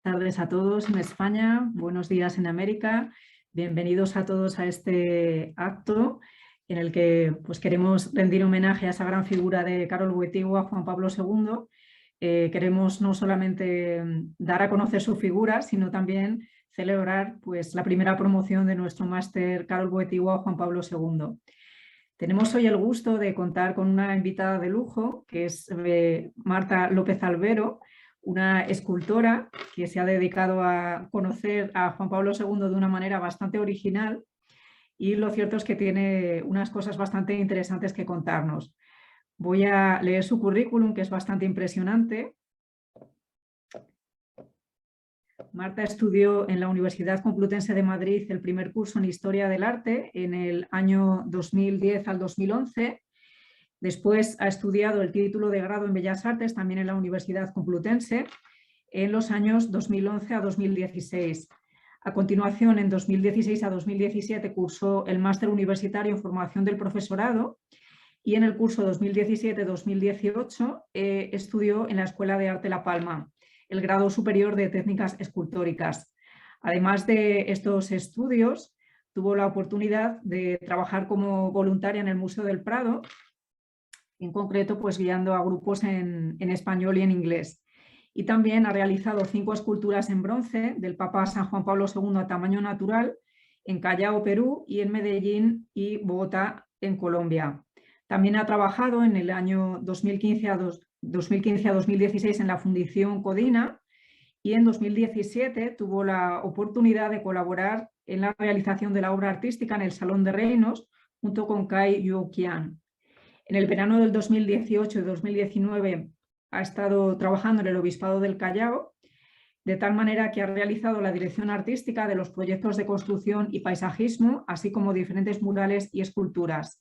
Tardes a todos en España, buenos días en América. Bienvenidos a todos a este acto en el que queremos rendir homenaje a esa gran figura de Karol Wojtyła, Juan Pablo II. Queremos no solamente dar a conocer su figura, sino también celebrar la primera promoción de nuestro máster Karol Wojtyła, Juan Pablo II. Tenemos hoy el gusto de contar con una invitada de lujo, que es Marta López Albero, una escultora que se ha dedicado a conocer a Juan Pablo II de una manera bastante original, y lo cierto es que tiene unas cosas bastante interesantes que contarnos. Voy a leer su currículum, que es bastante impresionante. Marta estudió en la Universidad Complutense de Madrid el primer curso en Historia del Arte en el año 2010 al 2011. Después ha estudiado el título de grado en Bellas Artes también en la Universidad Complutense en los años 2011 a 2016. A continuación, en 2016 a 2017 cursó el máster universitario en formación del profesorado, y en el curso 2017-2018 estudió en la Escuela de Arte La Palma el grado superior de técnicas escultóricas. Además de estos estudios, tuvo la oportunidad de trabajar como voluntaria en el Museo del Prado, en concreto guiando a grupos en español y en inglés. Y también ha realizado 5 esculturas en bronce del Papa San Juan Pablo II a tamaño natural en Callao, Perú, y en Medellín y Bogotá, en Colombia. También ha trabajado en el año 2015 a 2016 en la Fundación Codina, y en 2017 tuvo la oportunidad de colaborar en la realización de la obra artística en el Salón de Reinos junto con Cai Yu-Qian. En el verano del 2018 y 2019 ha estado trabajando en el Obispado del Callao, de tal manera que ha realizado la dirección artística de los proyectos de construcción y paisajismo, así como diferentes murales y esculturas.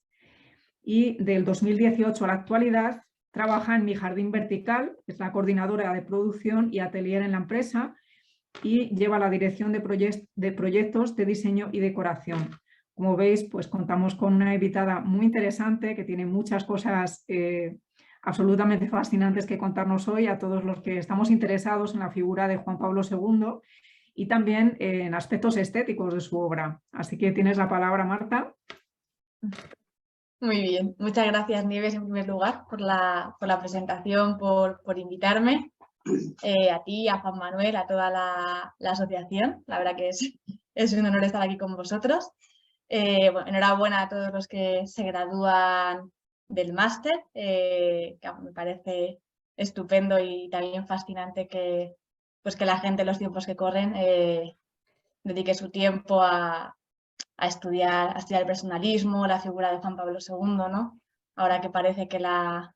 Y del 2018 a la actualidad trabaja en Mi Jardín Vertical, es la coordinadora de producción y atelier en la empresa, y lleva la dirección de proyectos de diseño y decoración. Como veis, contamos con una invitada muy interesante que tiene muchas cosas absolutamente fascinantes que contarnos hoy a todos los que estamos interesados en la figura de Juan Pablo II y también en aspectos estéticos de su obra. Así que tienes la palabra, Marta. Muy bien, muchas gracias, Nieves, en primer lugar, por la presentación, por invitarme, a ti, a Juan Manuel, a toda la asociación. La verdad que es un honor estar aquí con vosotros. Enhorabuena a todos los que se gradúan del máster, que me parece estupendo y también fascinante que la gente en los tiempos que corren dedique su tiempo a estudiar el personalismo, la figura de Juan Pablo II, ¿no? Ahora que parece que la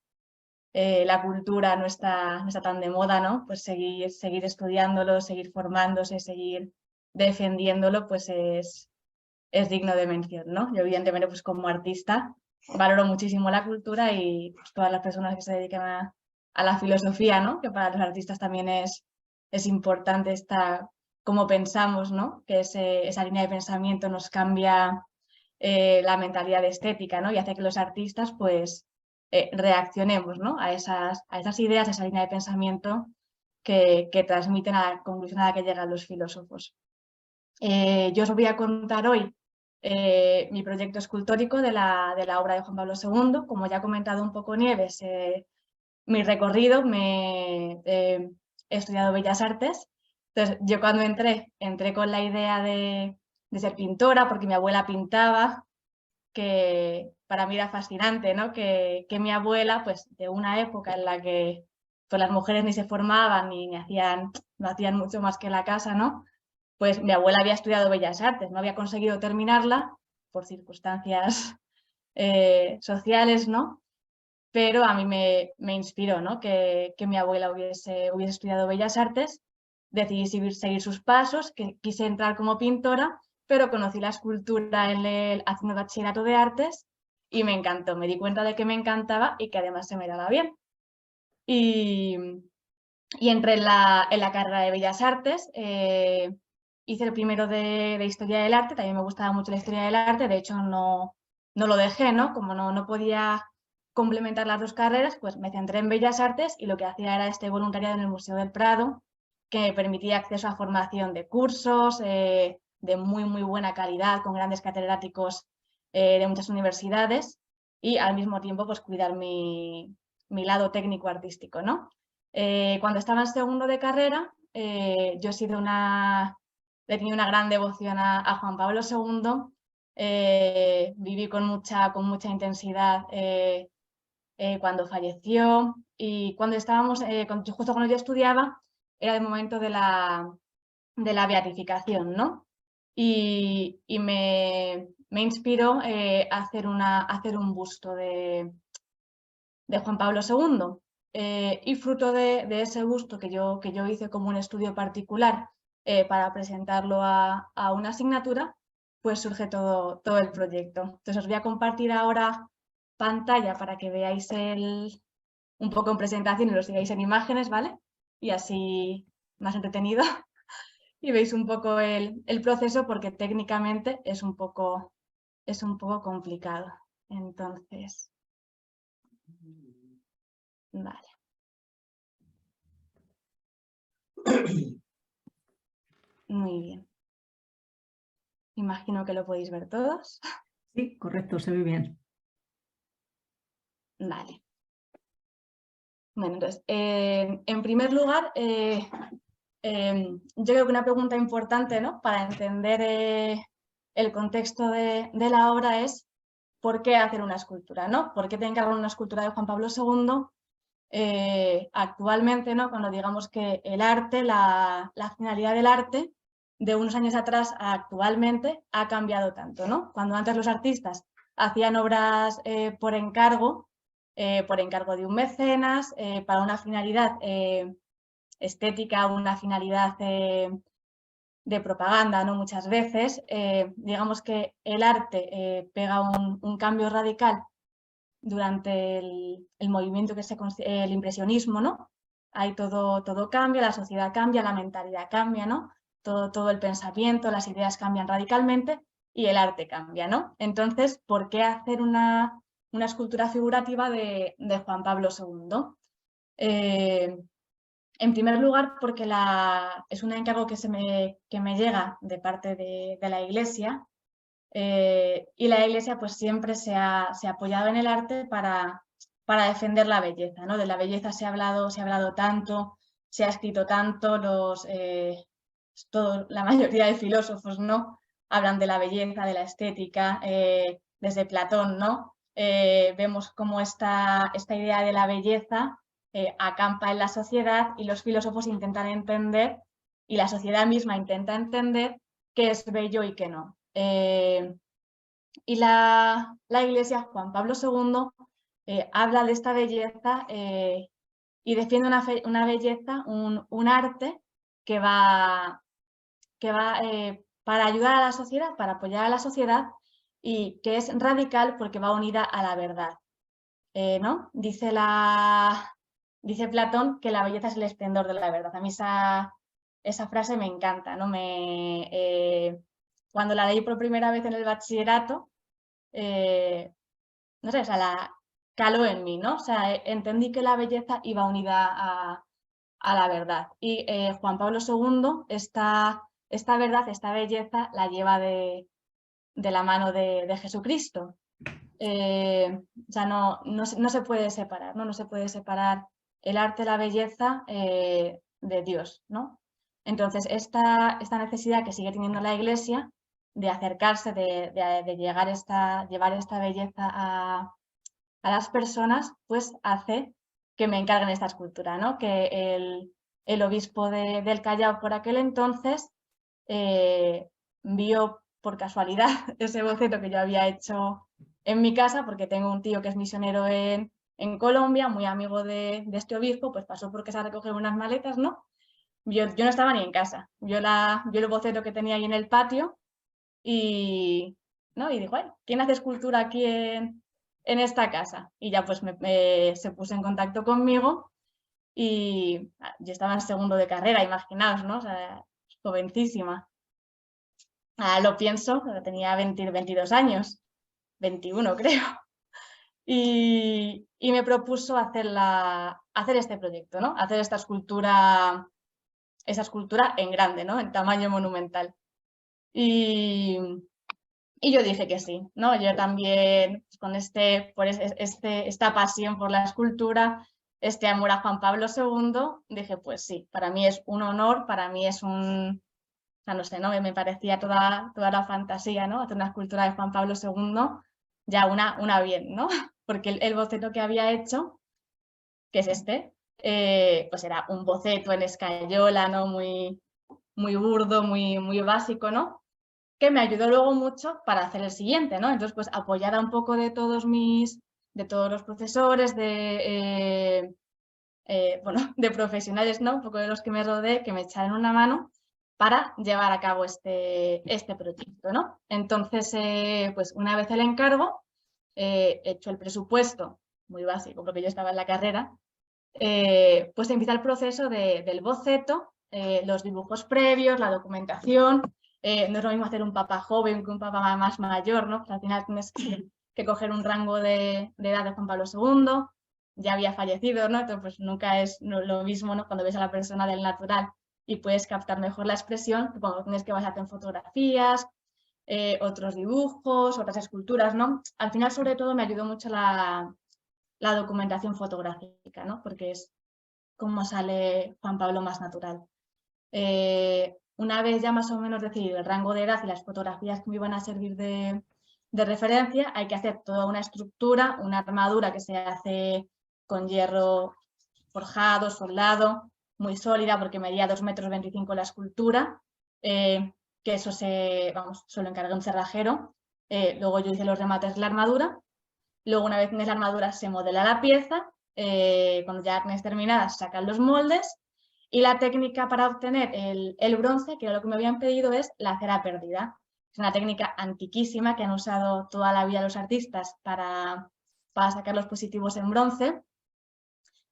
cultura no está tan de moda, ¿no? Pues seguir estudiándolo, seguir formándose, seguir defendiéndolo, pues es digno de mención, ¿no? Yo evidentemente como artista valoro muchísimo la cultura y todas las personas que se dedican a la filosofía, ¿no? Que para los artistas también es importante cómo pensamos, ¿no? Que esa línea de pensamiento nos cambia la mentalidad estética, ¿no? Y hace que los artistas reaccionemos, ¿no? a esas ideas, a esa línea de pensamiento que transmiten a la conclusión a la que llegan los filósofos. Yo os voy a contar hoy mi proyecto escultórico de la obra de Juan Pablo II. Como ya ha comentado un poco Nieves, mi recorrido, he estudiado Bellas Artes. Entonces, yo cuando entré con la idea de ser pintora, porque mi abuela pintaba, que para mí era fascinante, ¿no? Que mi abuela, de una época en la que las mujeres ni se formaban ni no hacían mucho más que la casa, ¿no? Pues mi abuela había estudiado Bellas Artes, no había conseguido terminarla por circunstancias sociales, ¿no? Pero a mí me inspiró, ¿no? Que mi abuela hubiese estudiado Bellas Artes. Decidí seguir sus pasos, que quise entrar como pintora, pero conocí la escultura haciendo bachillerato de artes y me encantó. Me di cuenta de que me encantaba y que además se me daba bien. Y entré en la carrera de Bellas Artes. Hice el primero de Historia del Arte, también me gustaba mucho la Historia del Arte, de hecho no lo dejé, ¿no? Como no podía complementar las dos carreras, pues me centré en Bellas Artes y lo que hacía era voluntariado en el Museo del Prado, que me permitía acceso a formación de cursos de muy buena calidad, con grandes catedráticos de muchas universidades, y al mismo tiempo pues cuidar mi lado técnico-artístico, ¿no? Cuando estaba en segundo de carrera, yo he tenido una gran devoción a Juan Pablo II, viví con mucha intensidad cuando falleció, y cuando estábamos, justo cuando yo estudiaba, era el momento de la beatificación, ¿no? Y me inspiró hacer un busto de Juan Pablo II. Y fruto de ese busto que yo hice como un estudio particular para presentarlo a una asignatura, pues surge todo el proyecto. Entonces os voy a compartir ahora pantalla para que veáis un poco en presentación y lo sigáis en imágenes, ¿vale? Y así más entretenido. Y veis un poco el proceso, porque técnicamente es un poco complicado. Entonces, vale. Muy bien. Imagino que lo podéis ver todos. Sí, correcto, se ve bien. Vale. Bueno, entonces, en primer lugar, yo creo que una pregunta importante, ¿no?, para entender el contexto de la obra es ¿por qué hacer una escultura, ¿no? ¿Por qué tener que hacer una escultura de Juan Pablo II? Actualmente, ¿no?, cuando digamos que el arte, la finalidad del arte, de unos años atrás a actualmente ha cambiado tanto, ¿no? Cuando antes los artistas hacían obras por encargo de un mecenas, para una finalidad estética, una finalidad de propaganda, ¿no? Muchas veces, digamos que el arte pega un cambio radical durante el movimiento el impresionismo, ¿no? Ahí todo cambia, la sociedad cambia, la mentalidad cambia, ¿no? Todo el pensamiento, las ideas cambian radicalmente y el arte cambia, ¿no? Entonces, ¿por qué hacer una escultura figurativa de Juan Pablo II? En primer lugar, porque es un encargo que me llega de parte de la Iglesia, y la Iglesia pues siempre se ha apoyado en el arte para defender la belleza, ¿no? De la belleza se ha hablado tanto, se ha escrito tanto, la mayoría de filósofos, ¿no?, hablan de la belleza, de la estética, desde Platón, ¿no? Vemos cómo esta idea de la belleza acampa en la sociedad, y los filósofos intentan entender, y la sociedad misma intenta entender, qué es bello y qué no. Y la Iglesia, Juan Pablo II, habla de esta belleza y defiende una belleza, un arte que va para ayudar a la sociedad, para apoyar a la sociedad, y que es radical porque va unida a la verdad, ¿no? Dice Platón que la belleza es el esplendor de la verdad. A mí esa frase me encanta, ¿no? Cuando la leí por primera vez en el bachillerato, no sé, o sea, la caló en mí, ¿no? O sea, entendí que la belleza iba unida a la verdad. Y Juan Pablo II, esta verdad, esta belleza, la lleva de la mano de Jesucristo. O sea, no se puede separar, ¿no? No se puede separar el arte, la belleza de Dios, ¿no? Entonces, esta necesidad que sigue teniendo la Iglesia de acercarse, de llevar esta belleza a las personas, pues hace que me encarguen esta escultura, ¿no? Que el obispo del Callao por aquel entonces vio por casualidad ese boceto que yo había hecho en mi casa, porque tengo un tío que es misionero en Colombia, muy amigo de este obispo, pues pasó por casa a recoger unas maletas, ¿no? Yo no estaba ni en casa, vio el boceto que tenía ahí en el patio y dijo, ¿quién hace escultura aquí en esta casa? Y ya pues se puso en contacto conmigo, y yo estaba en segundo de carrera, imaginaos, ¿no? O sea, jovencísima. Lo pienso, tenía 22 años, 21 creo. Y me propuso hacer este proyecto, ¿no? Hacer esta escultura esa escultura en grande, ¿no? En tamaño monumental. Y yo dije que sí, ¿no? Yo también, con esta pasión por la escultura, este amor a Juan Pablo II, dije, pues sí, para mí es un honor, para mí es o sea, no sé, ¿no? Me parecía toda la fantasía, ¿no? Hacer una escultura de Juan Pablo II, ya una bien, ¿no? Porque el boceto que había hecho, que es este, pues era un boceto en escayola, ¿no? Muy burdo, muy básico, ¿no? Que me ayudó luego mucho para hacer el siguiente, ¿no? Entonces, pues apoyada un poco de todos los profesores, bueno, de profesionales, ¿no? Un poco de los que me rodeé, que me echaron una mano para llevar a cabo este proyecto, ¿no? Entonces, pues una vez el encargo, hecho el presupuesto, muy básico porque yo estaba en la carrera, pues empieza el proceso del boceto, los dibujos previos, la documentación. No es lo mismo hacer un papá joven que un papá más mayor, ¿no? Pues al final tienes que coger un rango de edad de Juan Pablo II, ya había fallecido, ¿no? Entonces pues nunca es lo mismo, ¿no? Cuando ves a la persona del natural y puedes captar mejor la expresión, que cuando tienes que basarte en fotografías, otros dibujos, otras esculturas, ¿no? Al final, sobre todo, me ayudó mucho la documentación fotográfica, ¿no? Porque es como sale Juan Pablo más natural. Una vez ya más o menos decidido el rango de edad y las fotografías que me iban a servir de referencia, hay que hacer toda una estructura, una armadura que se hace con hierro forjado, soldado, muy sólida porque medía 2,25 m la escultura, que eso se lo encargué un cerrajero. Luego yo hice los remates de la armadura. Luego, una vez tienes la armadura, se modela la pieza. Cuando ya tienes terminadas, sacan los moldes. Y la técnica para obtener el bronce, que era lo que me habían pedido, es la cera perdida. Es una técnica antiquísima que han usado toda la vida los artistas para sacar los positivos en bronce,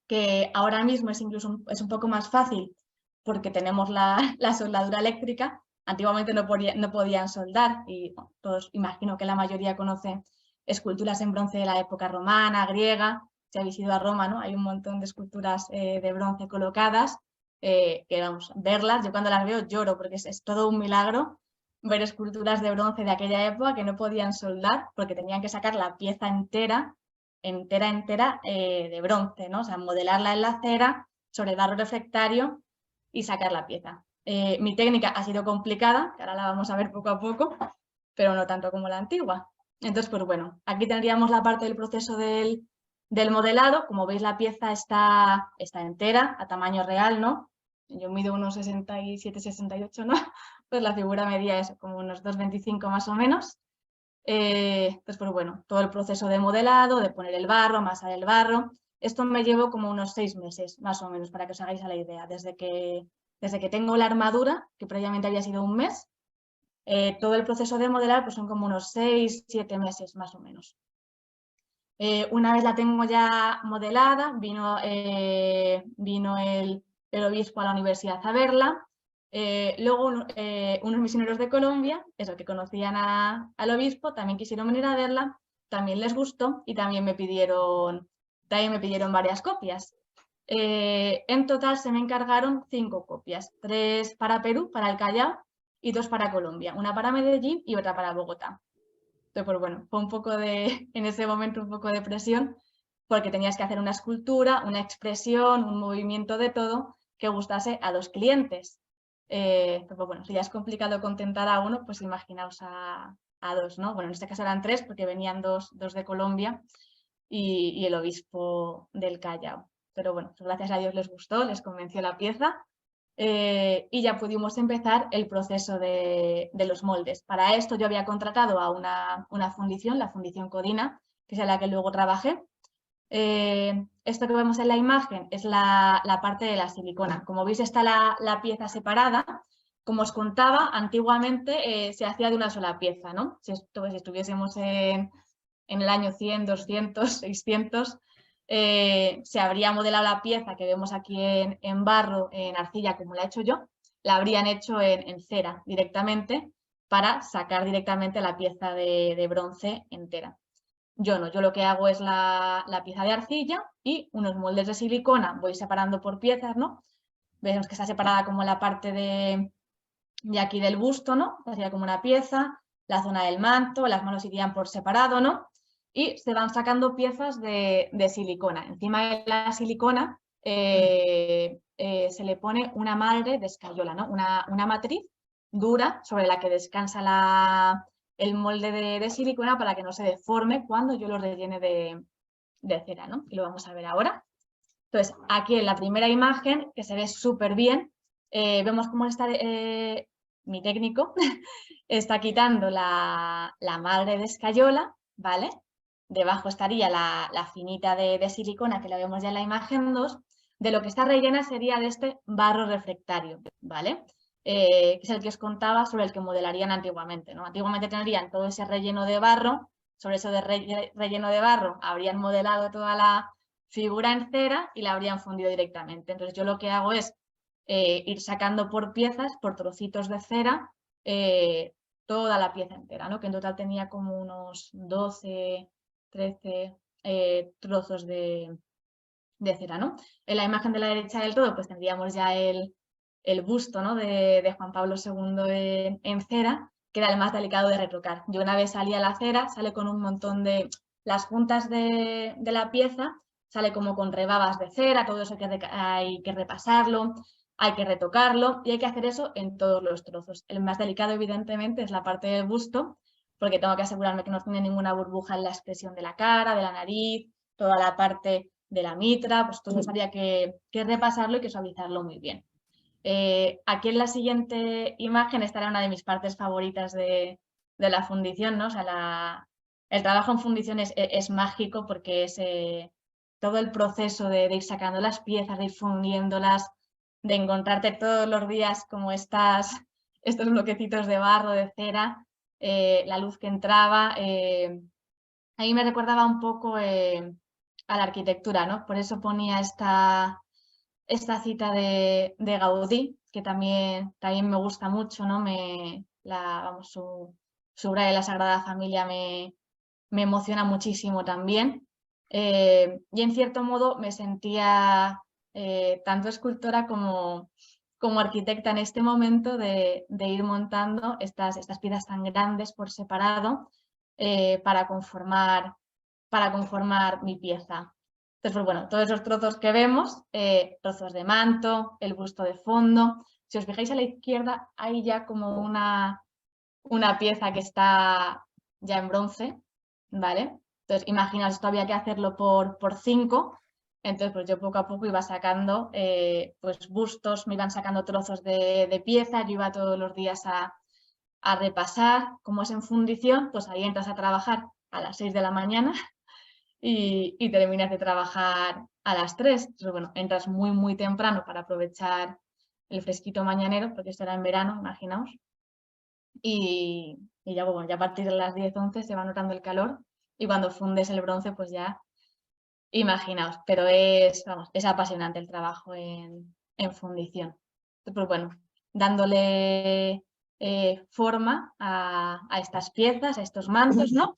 que ahora mismo es incluso un poco más fácil porque tenemos la soldadura eléctrica. Antiguamente no podían soldar y todos, imagino que la mayoría conocen esculturas en bronce de la época romana, griega. Si habéis ido a Roma, ¿no? Hay un montón de esculturas de bronce colocadas, que vamos, verlas, yo cuando las veo lloro porque es todo un milagro ver esculturas de bronce de aquella época que no podían soldar porque tenían que sacar la pieza entera de bronce, ¿no? O sea, modelarla en la cera sobre el barro refractario y sacar la pieza. Mi técnica ha sido complicada, que ahora la vamos a ver poco a poco, pero no tanto como la antigua. Entonces, pues bueno, aquí tendríamos la parte del proceso del modelado. Como veis, la pieza está entera, a tamaño real, ¿no? Yo mido unos 67, 68, ¿no? Pues la figura medía eso, como unos 2,25 más o menos. Pues bueno, todo el proceso de modelado, de poner el barro, amasar el barro. Esto me llevó como unos 6 meses, más o menos, para que os hagáis a la idea. Desde que tengo la armadura, que previamente había sido un mes, todo el proceso de modelar pues son como unos 6, 7 meses, más o menos. Una vez la tengo ya modelada, vino el obispo a la universidad a verla. Luego unos misioneros de Colombia, eso, que conocían al obispo, también quisieron venir a verla, también les gustó y también me pidieron varias copias. En total se me encargaron 5 copias, 3 para Perú, para el Callao, y 2 para Colombia, una para Medellín y otra para Bogotá. Entonces, pues bueno, fue en ese momento un poco de presión, porque tenías que hacer una escultura, una expresión, un movimiento de todo que gustase a los clientes. Pues bueno, si ya es complicado contentar a uno, pues imaginaos a 2, ¿no? Bueno, en este caso eran 3 porque venían dos de Colombia y el obispo del Callao. Pero bueno, pues gracias a Dios les gustó, les convenció la pieza. Y ya pudimos empezar el proceso de los moldes. Para esto yo había contratado a una fundición, la Fundición Codina, que es en la que luego trabajé. Esto que vemos en la imagen es la parte de la silicona. Como veis, está la pieza separada. Como os contaba, antiguamente se hacía de una sola pieza, ¿no? Si estuviésemos en el año 100, 200, 600, se habría modelado la pieza que vemos aquí en barro, en arcilla, como la he hecho yo, la habrían hecho en cera directamente para sacar directamente la pieza de bronce entera. Yo no, yo lo que hago es la pieza de arcilla y unos moldes de silicona, voy separando por piezas, ¿no? Vemos que está separada como la parte de aquí del busto, ¿no? Sería como una pieza, la zona del manto, las manos irían por separado, ¿no? Y se van sacando piezas de silicona. Encima de la silicona se le pone una madre de escayola, ¿no? Una matriz dura sobre la que descansa el molde de silicona para que no se deforme cuando yo lo rellene de cera, ¿no? Y lo vamos a ver ahora. Entonces, aquí en la primera imagen, que se ve súper bien, vemos cómo está mi técnico está quitando la madre de escayola, ¿vale? Debajo estaría la finita de silicona, que la vemos ya en la imagen 2. De lo que está rellena sería de este barro refractario, ¿vale? Que es el que os contaba sobre el que modelarían antiguamente, ¿no? Antiguamente tendrían todo ese relleno de barro, sobre eso de relleno de barro habrían modelado toda la figura en cera y la habrían fundido directamente. Entonces yo lo que hago es ir sacando por piezas, por trocitos de cera, toda la pieza entera, ¿no? Que en total tenía como unos 12, 13 trozos de cera, ¿no? En la imagen de la derecha del todo pues tendríamos ya el busto, ¿no? de Juan Pablo II en cera, que era el más delicado de retocar. Yo una vez salía la cera, sale con un montón de... Las juntas de la pieza sale como con rebabas de cera, todo eso hay que repasarlo, hay que retocarlo y hay que hacer eso en todos los trozos. El más delicado, evidentemente, es la parte del busto, porque tengo que asegurarme que no tiene ninguna burbuja en la expresión de la cara, de la nariz, toda la parte de la mitra, pues todo eso habría que repasarlo y que suavizarlo muy bien. Aquí en la siguiente imagen estará una de mis partes favoritas de la fundición, ¿no? O sea, el trabajo en fundición es mágico porque es todo el proceso de ir sacando las piezas, de ir fundiéndolas, de encontrarte todos los días como estos bloquecitos de barro, de cera, la luz que entraba. A mí me recordaba un poco a la arquitectura, ¿no? Por eso ponía esta cita de Gaudí, que también me gusta mucho, ¿no? Su obra de la Sagrada Familia me emociona muchísimo también. Y en cierto modo me sentía tanto escultora como arquitecta en este momento de ir montando estas piezas tan grandes por separado para conformar mi pieza. Entonces, pues bueno, todos esos trozos que vemos, trozos de manto, el busto de fondo. Si os fijáis a la izquierda, hay ya como una pieza que está ya en bronce, ¿vale? Entonces, imaginaos, esto había que hacerlo por 5. Entonces, pues yo poco a poco iba sacando pues bustos, me iban sacando trozos de pieza, yo iba todos los días a repasar. Como es en fundición, pues ahí entras a trabajar a las 6 de la mañana y terminas de trabajar a las 3. Entonces, bueno, entras muy, muy temprano para aprovechar el fresquito mañanero, porque esto era en verano, imaginaos. Y ya, bueno, ya a partir de las 10, 11 se va notando el calor y cuando fundes el bronce, pues ya, imaginaos. Pero es apasionante el trabajo en fundición. Pues bueno, dándole forma a estas piezas, a estos mantos, ¿no?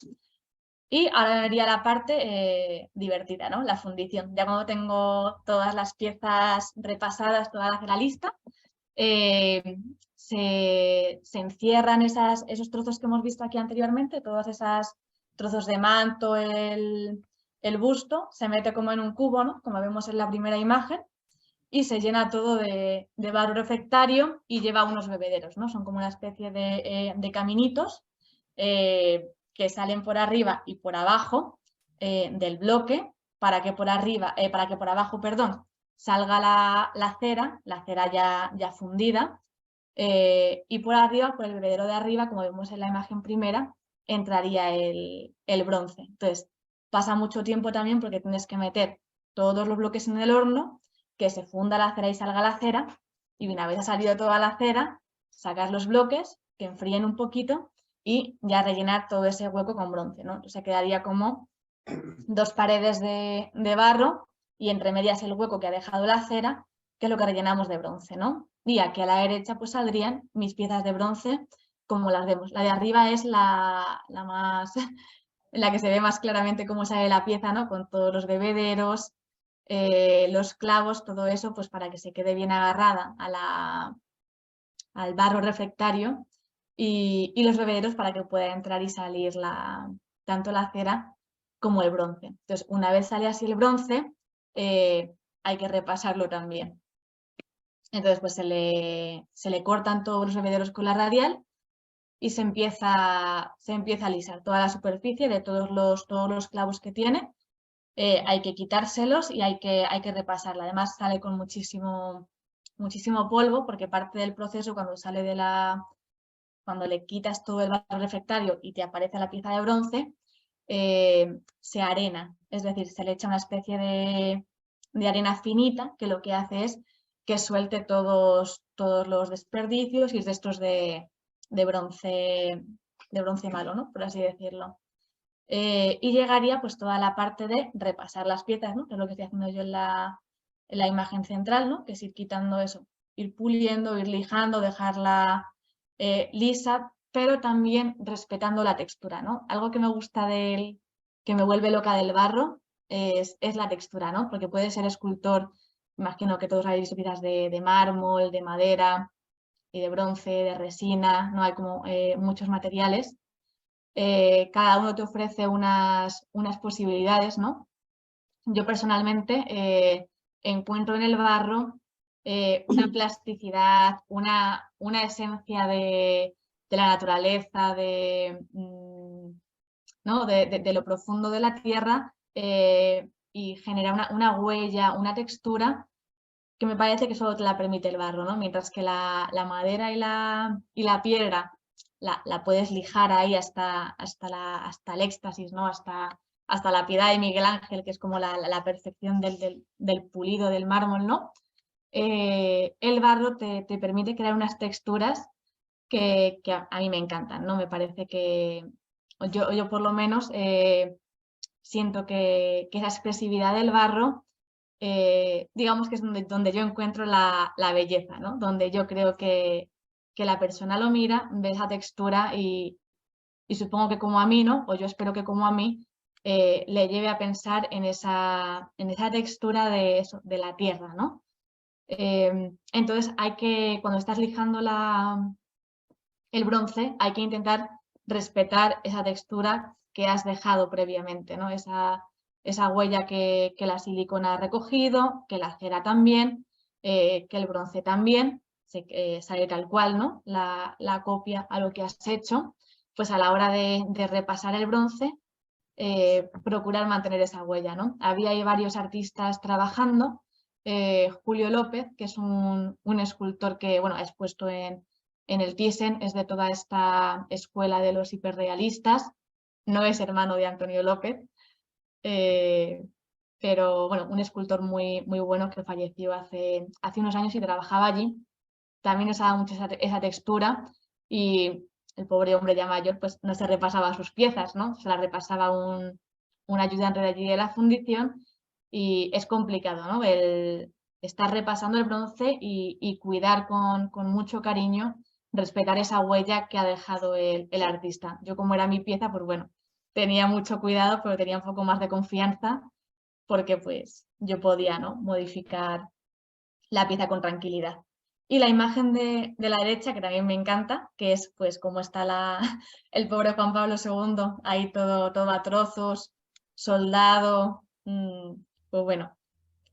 Y ahora vería la parte divertida, ¿no? La fundición. Ya cuando tengo todas las piezas repasadas, toda la cera lista, se encierran esos trozos que hemos visto aquí anteriormente, todos esos trozos de manto, el busto, se mete como en un cubo, ¿no? Como vemos en la primera imagen, y se llena todo de barro refractario y lleva unos bebederos, ¿no? Son como una especie de caminitos que salen por arriba y por abajo del bloque para que por abajo, perdón, salga la cera ya fundida y por arriba, por el bebedero de arriba, como vemos en la imagen primera, entraría el bronce. Entonces, pasa mucho tiempo también porque tienes que meter todos los bloques en el horno, que se funda la cera y salga la cera, y una vez ha salido toda la cera, sacas los bloques, que enfríen un poquito y ya rellenar todo ese hueco con bronce, ¿no? Entonces quedaría como 2 paredes de barro y entre medias el hueco que ha dejado la cera, que es lo que rellenamos de bronce, ¿no? Y aquí a la derecha pues saldrían mis piezas de bronce como las vemos. La de arriba es la más, la que se ve más claramente cómo sale la pieza, ¿no? Con todos los bebederos, los clavos, todo eso, pues para que se quede bien agarrada al barro refractario y los bebederos para que pueda entrar y salir tanto la cera como el bronce. Entonces, una vez sale así el bronce, hay que repasarlo también. Entonces, pues se le cortan todos los bebederos con la radial y se empieza a lisar toda la superficie de todos los clavos que tiene. Hay que quitárselos y hay que repasarla. Además sale con muchísimo polvo, porque parte del proceso cuando le quitas todo el barro refractario y te aparece la pieza de bronce, se arena, es decir, se le echa una especie de arena finita que lo que hace es que suelte todos los desperdicios y restos de bronce malo, ¿no? Por así decirlo. Y llegaría pues toda la parte de repasar las piezas, ¿no? Que es lo que estoy haciendo yo en la imagen central, ¿no? Que es ir quitando eso, ir puliendo, ir lijando, dejarla lisa, pero también respetando la textura, ¿no? Algo que me gusta que me vuelve loca del barro es la textura, ¿no? Porque puede ser escultor, imagino que todos habéis visto piezas de mármol, de madera y de bronce, de resina, ¿no? Hay como muchos materiales. Cada uno te ofrece unas posibilidades, ¿no? Yo personalmente encuentro en el barro una plasticidad, una esencia de la naturaleza, ¿no? de lo profundo de la tierra y genera una huella, una textura que me parece que solo te la permite el barro, ¿no? Mientras que la madera y la piedra la puedes lijar ahí hasta el éxtasis, ¿no? Hasta la piedad de Miguel Ángel, que es como la perfección del pulido del mármol, ¿no? El barro te permite crear unas texturas que a mí me encantan, ¿no? Me parece que yo por lo menos siento que esa expresividad del barro digamos que es donde yo encuentro la belleza, ¿no? Donde yo creo que la persona lo mira, ve esa textura y supongo que como a mí, ¿no? O yo espero que como a mí le lleve a pensar en esa textura de la tierra, ¿no? Entonces cuando estás lijando el bronce, hay que intentar respetar esa textura que has dejado previamente, ¿no? Esa huella que la silicona ha recogido, que la cera también, que el bronce también, sale tal cual, ¿no? La copia a lo que has hecho, pues a la hora de repasar el bronce, procurar mantener esa huella, ¿no? Había ahí varios artistas trabajando, Julio López, que es un escultor que, bueno, ha expuesto en el Thyssen, es de toda esta escuela de los hiperrealistas, no es hermano de Antonio López, pero bueno, un escultor muy bueno que falleció hace unos años y trabajaba allí. También usaba mucho esa textura y el pobre hombre ya mayor pues no se repasaba sus piezas, ¿no? Se las repasaba un ayudante de allí de la fundición y es complicado, ¿no? El estar repasando el bronce y cuidar con mucho cariño, respetar esa huella que ha dejado el artista. Yo como era mi pieza, pues bueno, tenía mucho cuidado, pero tenía un poco más de confianza porque pues yo podía, ¿no? Modificar la pieza con tranquilidad. Y la imagen de la derecha, que también me encanta, que es pues como está el pobre Juan Pablo II, ahí todo a trozos, soldado, pues bueno,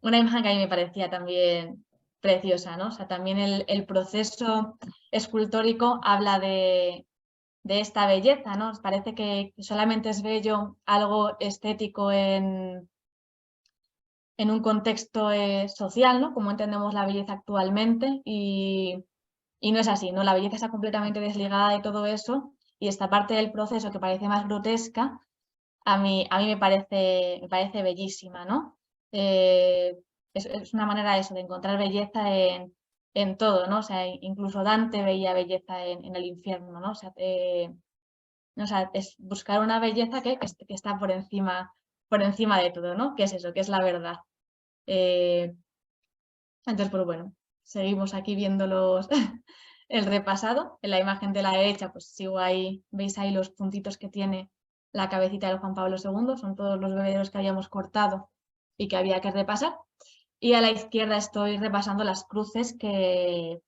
una imagen que a mí me parecía también preciosa, ¿no? O sea, también el proceso escultórico habla de esta belleza, ¿no? Parece que solamente es bello algo estético en un contexto social, ¿no? Como entendemos la belleza actualmente y no es así, ¿no? La belleza está completamente desligada de todo eso y esta parte del proceso que parece más grotesca, a mí me parece bellísima, ¿no? Es una manera eso, de encontrar belleza en todo, ¿no? O sea, incluso Dante veía belleza en el infierno, ¿no? O sea, es buscar una belleza que está por encima de todo, ¿no? ¿Qué es eso? ¿Qué es la verdad? Entonces, pues bueno, seguimos aquí viendo el repasado. En la imagen de la derecha, pues sigo ahí, veis ahí los puntitos que tiene la cabecita del Juan Pablo II, son todos los bebederos que habíamos cortado y que había que repasar. Y a la izquierda estoy repasando las cruces que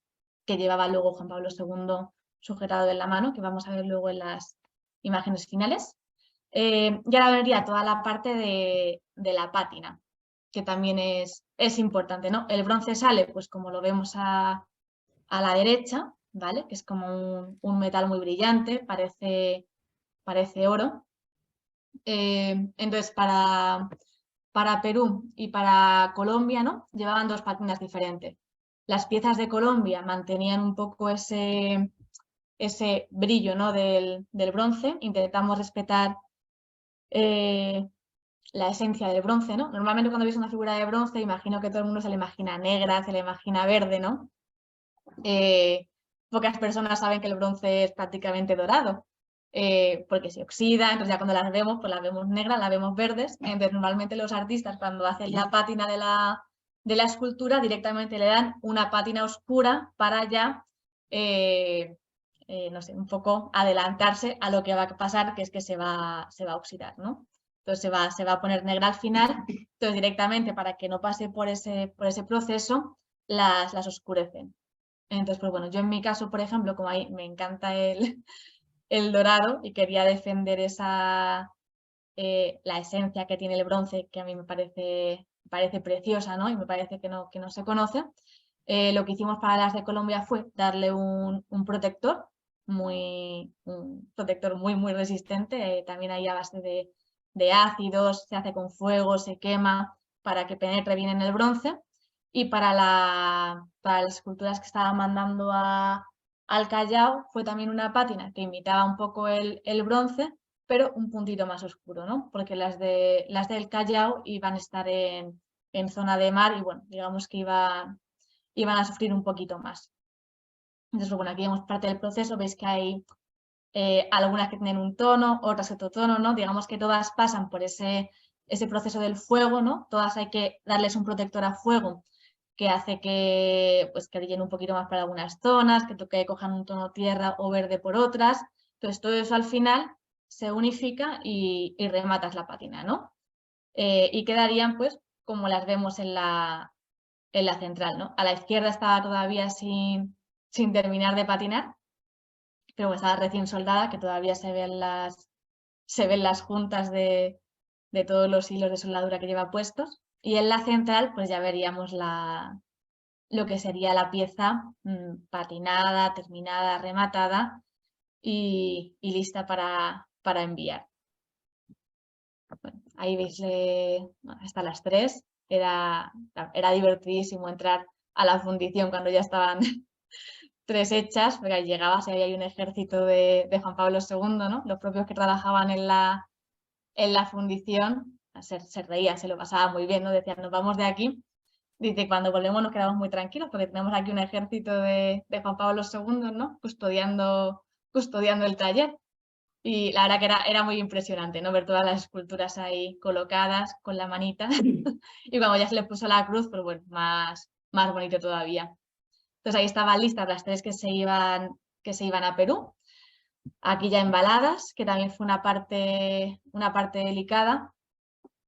llevaba luego Juan Pablo II sujetado en la mano, que vamos a ver luego en las imágenes finales. Y ahora vendría toda la parte de la pátina, que también es importante, ¿no? El bronce sale, pues como lo vemos a la derecha, ¿vale? Que es como un metal muy brillante, parece oro. Entonces, para Perú y para Colombia, ¿no? Llevaban dos pátinas diferentes. Las piezas de Colombia mantenían un poco ese brillo, ¿no? del bronce. Intentamos respetar la esencia del bronce, ¿no? Normalmente cuando veis una figura de bronce, imagino que todo el mundo se la imagina negra, se la imagina verde, ¿no? Pocas personas saben que el bronce es prácticamente dorado, porque se oxida, entonces ya cuando las vemos, pues las vemos negras, las vemos verdes. Entonces normalmente los artistas cuando hacen la pátina de la escultura directamente le dan una pátina oscura para ya, no sé, un poco adelantarse a lo que va a pasar, que es que se va a oxidar, ¿no? Entonces se va a poner negra al final, entonces directamente para que no pase por ese proceso, las oscurecen. Entonces, pues bueno, yo en mi caso, por ejemplo, como ahí me encanta el dorado y quería defender la esencia que tiene el bronce, que a mí me parece preciosa, ¿no? Y me parece que no se conoce. Lo que hicimos para las de Colombia fue darle un protector, un protector muy resistente, también ahí a base de ácidos, se hace con fuego, se quema para que penetre bien en el bronce. Y para las esculturas que estaba mandando al Callao fue también una pátina que imitaba un poco el bronce, pero un puntito más oscuro, ¿no? Porque las del Callao iban a estar en zona de mar y bueno, digamos que iban a sufrir un poquito más. Entonces, bueno, aquí vemos parte del proceso, veis que hay algunas que tienen un tono, otras otro tono, ¿no? Digamos que todas pasan por ese proceso del fuego, ¿no? Todas hay que darles un protector a fuego que hace que brillen un poquito más para algunas zonas, que cojan un tono tierra o verde por otras. Entonces, todo eso al final se unifica y rematas la pátina, ¿no? Y quedarían, pues, como las vemos en la central, ¿no? A la izquierda estaba todavía sin terminar de patinar, pero estaba recién soldada, que todavía se ven las juntas de todos los hilos de soldadura que lleva puestos. Y en la central, pues ya veríamos lo que sería la pieza patinada, terminada, rematada y lista para enviar. Bueno, ahí veis hasta las 3. Era divertidísimo entrar a la fundición cuando ya estaban 3 hechas, porque llegabas y había un ejército de Juan Pablo II, ¿no? Los propios que trabajaban en la fundición se reían, se lo pasaba muy bien, ¿no? Decían, nos vamos de aquí. Dice, cuando volvemos nos quedamos muy tranquilos porque tenemos aquí un ejército de Juan Pablo II, ¿no? Custodiando el taller. Y la verdad que era muy impresionante, ¿no? Ver todas las esculturas ahí colocadas con la manita. Y cuando ya se le puso la cruz, pues bueno, más bonito todavía. Entonces ahí estaban listas las 3 que se iban a Perú. Aquí ya embaladas, que también fue una parte delicada.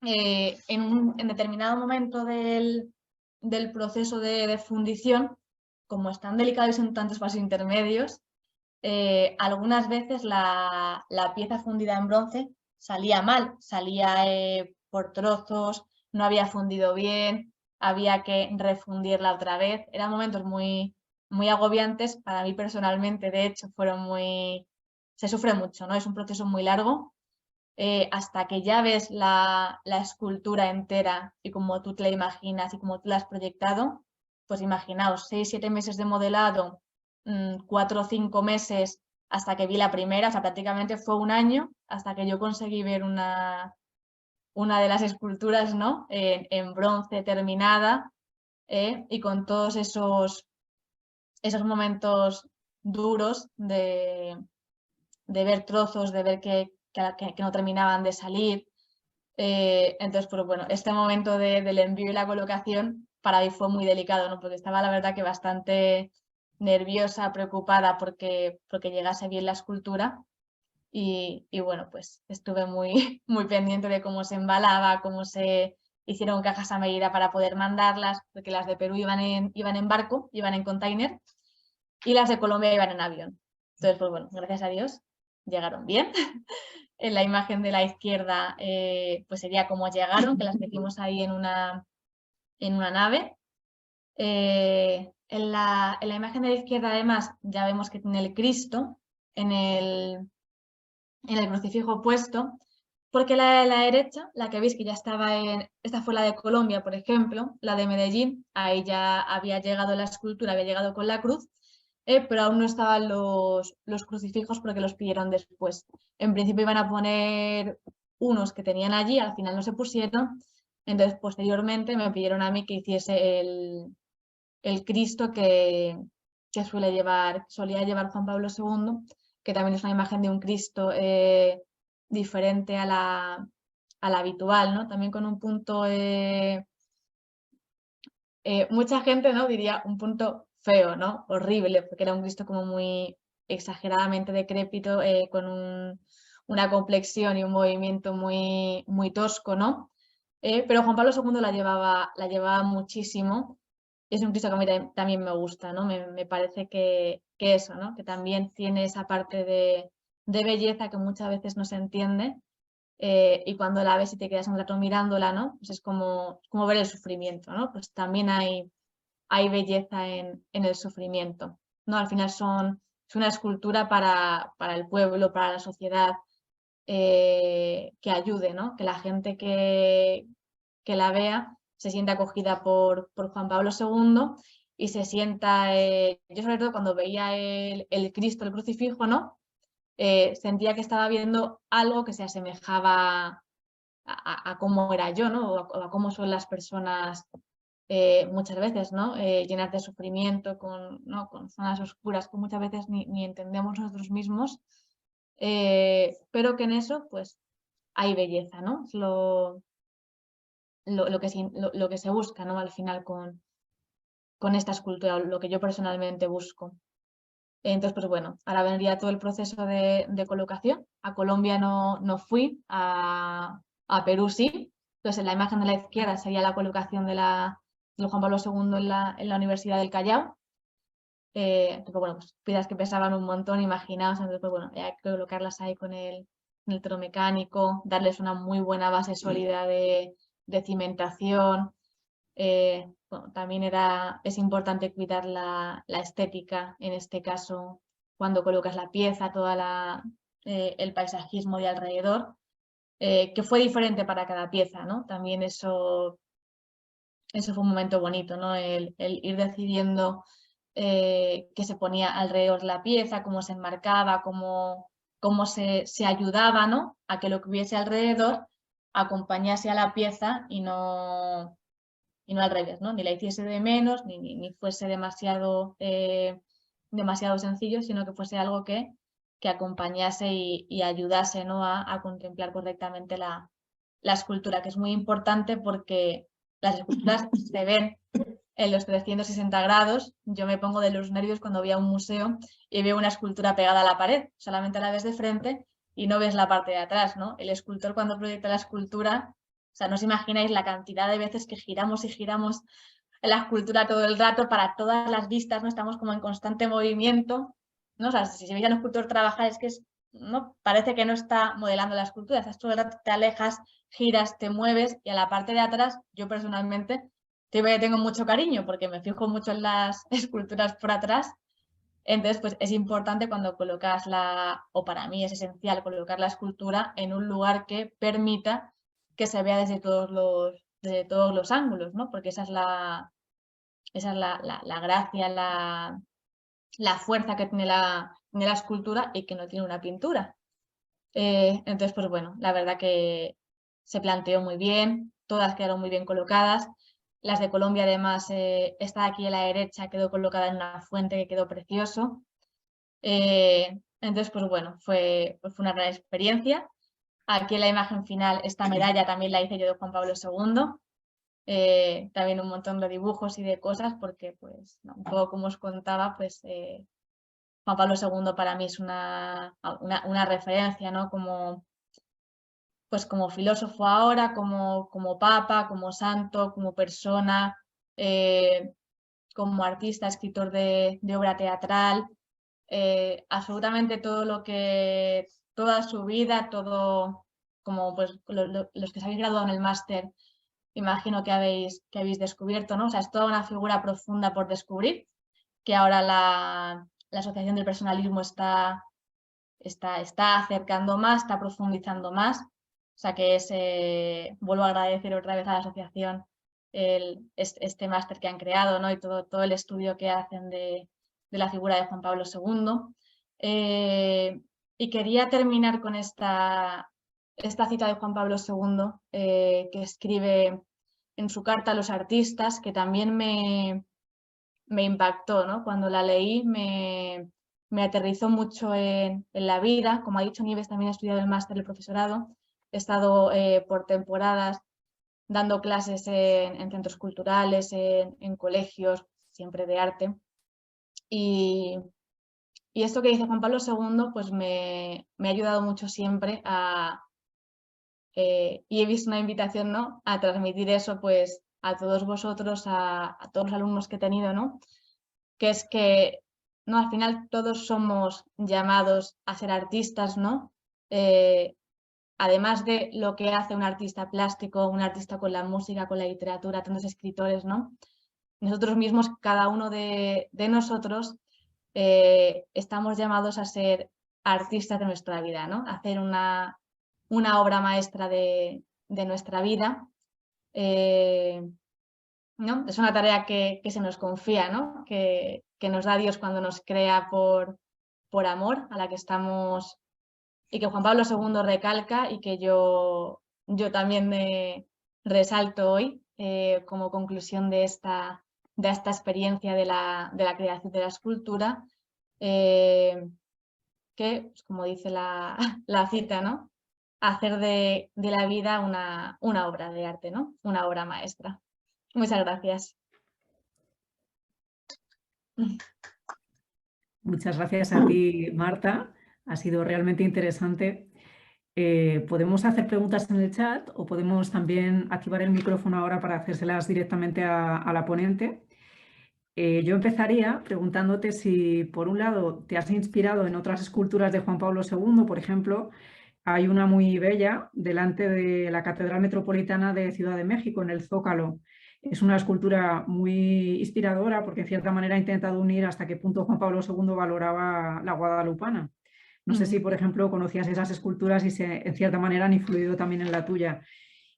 En determinado momento del proceso de fundición, como están delicados y son tantos pasos intermedios, algunas veces la pieza fundida en bronce salía mal, salía por trozos, no había fundido bien, había que refundirla otra vez. Eran momentos muy agobiantes. Para mí personalmente, de hecho, se sufre mucho, ¿no? Es un proceso muy largo. Hasta que ya ves la escultura entera y como tú te la imaginas y como tú la has proyectado, pues imaginaos, 6-7 meses de modelado, 4 o 5 meses hasta que vi la primera, o sea, prácticamente fue un año hasta que yo conseguí ver una de las esculturas, ¿no? En bronce terminada, y con todos esos momentos duros de ver trozos, de ver que no terminaban de salir. Entonces, pues bueno, este momento del envío y la colocación para mí fue muy delicado, ¿no? Porque estaba la verdad que bastante nerviosa, preocupada porque llegase bien la escultura y bueno, pues estuve muy pendiente de cómo se embalaba, cómo se hicieron cajas a medida para poder mandarlas, porque las de Perú iban en barco, iban en container, y las de Colombia iban en avión. Entonces, pues bueno, gracias a Dios llegaron bien. En la imagen de la izquierda pues sería como llegaron, que las metimos ahí en una nave. En la imagen de la izquierda además ya vemos que tiene el Cristo en el crucifijo puesto, porque la de la derecha, la que veis que ya estaba esta fue la de Colombia, por ejemplo, la de Medellín, ahí ya había llegado la escultura, había llegado con la cruz, pero aún no estaban los crucifijos porque los pidieron después. En principio iban a poner unos que tenían allí, al final no se pusieron, entonces posteriormente me pidieron a mí que hiciese el Cristo que solía llevar Juan Pablo II, que también es una imagen de un Cristo diferente a la habitual, ¿no? También con un punto, mucha gente, ¿no?, diría un punto feo, ¿no?, horrible, porque era un Cristo como muy exageradamente decrépito, con una complexión y un movimiento muy, muy tosco, ¿no? Pero Juan Pablo II la llevaba muchísimo. Es un Cristo que a mí también me gusta, ¿no? Me parece que eso, ¿no?, que también tiene esa parte de belleza que muchas veces no se entiende, y cuando la ves y te quedas un rato mirándola, ¿no?, pues es como ver el sufrimiento, ¿no? Pues también hay belleza en el sufrimiento, ¿no? Al final es una escultura para el pueblo, para la sociedad, que ayude, ¿no? Que la gente que la vea se sienta acogida por Juan Pablo II y se sienta, yo sobre todo cuando veía el Cristo, el crucifijo, ¿no?, sentía que estaba viendo algo que se asemejaba a cómo era yo, ¿no?, o a cómo son las personas muchas veces, ¿no?, llenas de sufrimiento, ¿no?, con zonas oscuras que muchas veces ni entendemos nosotros mismos, pero que en eso pues hay belleza, ¿no? Es lo que se busca, ¿no?, al final con esta escultura, lo que yo personalmente busco. Entonces, pues bueno, ahora vendría todo el proceso de colocación. A Colombia no fui, a Perú sí. Entonces, en la imagen de la izquierda sería la colocación de Juan Pablo II en la Universidad del Callao. Pues bueno, pues piedras que pesaban un montón, imaginaos. Entonces, pues bueno, hay que colocarlas ahí con el electromecánico, darles una muy buena base sólida de cimentación. Bueno, también es importante cuidar la estética, en este caso, cuando colocas la pieza, el paisajismo de alrededor, que fue diferente para cada pieza, ¿no? También eso fue un momento bonito, ¿no? El ir decidiendo qué se ponía alrededor de la pieza, cómo se enmarcaba, cómo se ayudaba, ¿no?, a que lo que hubiese alrededor acompañase a la pieza y no al revés, ¿no?, ni la hiciese de menos, ni fuese demasiado sencillo, sino que fuese algo que acompañase y ayudase, ¿no?, a contemplar correctamente la escultura, que es muy importante porque las esculturas se ven en los 360 grados. Yo me pongo de los nervios cuando voy a un museo y veo una escultura pegada a la pared, solamente la ves de frente y no ves la parte de atrás, ¿no? El escultor, cuando proyecta la escultura, o sea, no os imagináis la cantidad de veces que giramos y giramos la escultura todo el rato para todas las vistas, ¿no? Estamos como en constante movimiento, ¿no? O sea, si se veis a un escultor trabajar, es que ¿no?, parece que no está modelando la escultura, estás todo el rato, te alejas, giras, te mueves, y a la parte de atrás, yo personalmente tengo mucho cariño porque me fijo mucho en las esculturas por atrás. Entonces, pues es importante cuando colocas o para mí es esencial colocar la escultura en un lugar que permita que se vea desde todos los ángulos, ¿no? Porque esa es la gracia, la fuerza que tiene la escultura y que no tiene una pintura. Entonces, pues bueno, la verdad que se planteó muy bien, todas quedaron muy bien colocadas. Las de Colombia, además, esta de aquí a la derecha quedó colocada en una fuente que quedó precioso. Entonces, pues bueno, fue una gran experiencia. Aquí en la imagen final, esta medalla también la hice yo de Juan Pablo II. También un montón de dibujos y de cosas, porque pues no, un poco como os contaba, pues Juan Pablo II para mí es una referencia, ¿no? Como pues como filósofo ahora, como papa, como santo, como persona, como artista, escritor de obra teatral, absolutamente todo lo que, toda su vida, todo, como pues los que se habéis graduado en el máster, imagino que habéis descubierto, ¿no? O sea, es toda una figura profunda por descubrir, que ahora la Asociación del Personalismo está acercando más, está profundizando más. O sea que vuelvo a agradecer otra vez a la asociación este máster que han creado, ¿no? Y todo el estudio que hacen de la figura de Juan Pablo II. Y quería terminar con esta cita de Juan Pablo II que escribe en su carta a los artistas, que también me impactó, ¿no? Cuando la leí me aterrizó mucho en la vida. Como ha dicho Nieves, también he estudiado el máster del profesorado. He estado por temporadas dando clases en centros culturales, en colegios, siempre de arte. Y esto que dice Juan Pablo II pues me ha ayudado mucho siempre y he visto una invitación, ¿no?, a transmitir eso pues a todos vosotros, a todos los alumnos que he tenido, ¿no?, que es que no, al final todos somos llamados a ser artistas, ¿no? Además de lo que hace un artista plástico, un artista con la música, con la literatura, tantos escritores, ¿no? Nosotros mismos, cada uno de nosotros, estamos llamados a ser artistas de nuestra vida, ¿no? A hacer una obra maestra de nuestra vida. ¿No? Es una tarea que se nos confía, ¿no? Que nos da Dios cuando nos crea por amor, a la que estamos, y que Juan Pablo II recalca y que yo también resalto hoy como conclusión de esta experiencia de la creación de la escultura, que, pues, como dice la cita, ¿no?, hacer de la vida una obra de arte, ¿no?, una obra maestra. Muchas gracias. Muchas gracias a ti, Marta. Ha sido realmente interesante. Podemos hacer preguntas en el chat o podemos también activar el micrófono ahora para hacérselas directamente a la ponente. Yo empezaría preguntándote si, por un lado, te has inspirado en otras esculturas de Juan Pablo II. Por ejemplo, hay una muy bella delante de la Catedral Metropolitana de Ciudad de México, en el Zócalo. Es una escultura muy inspiradora porque, en cierta manera, ha intentado unir hasta qué punto Juan Pablo II valoraba la guadalupana. No sé si, por ejemplo, conocías esas esculturas y en cierta manera han influido también en la tuya.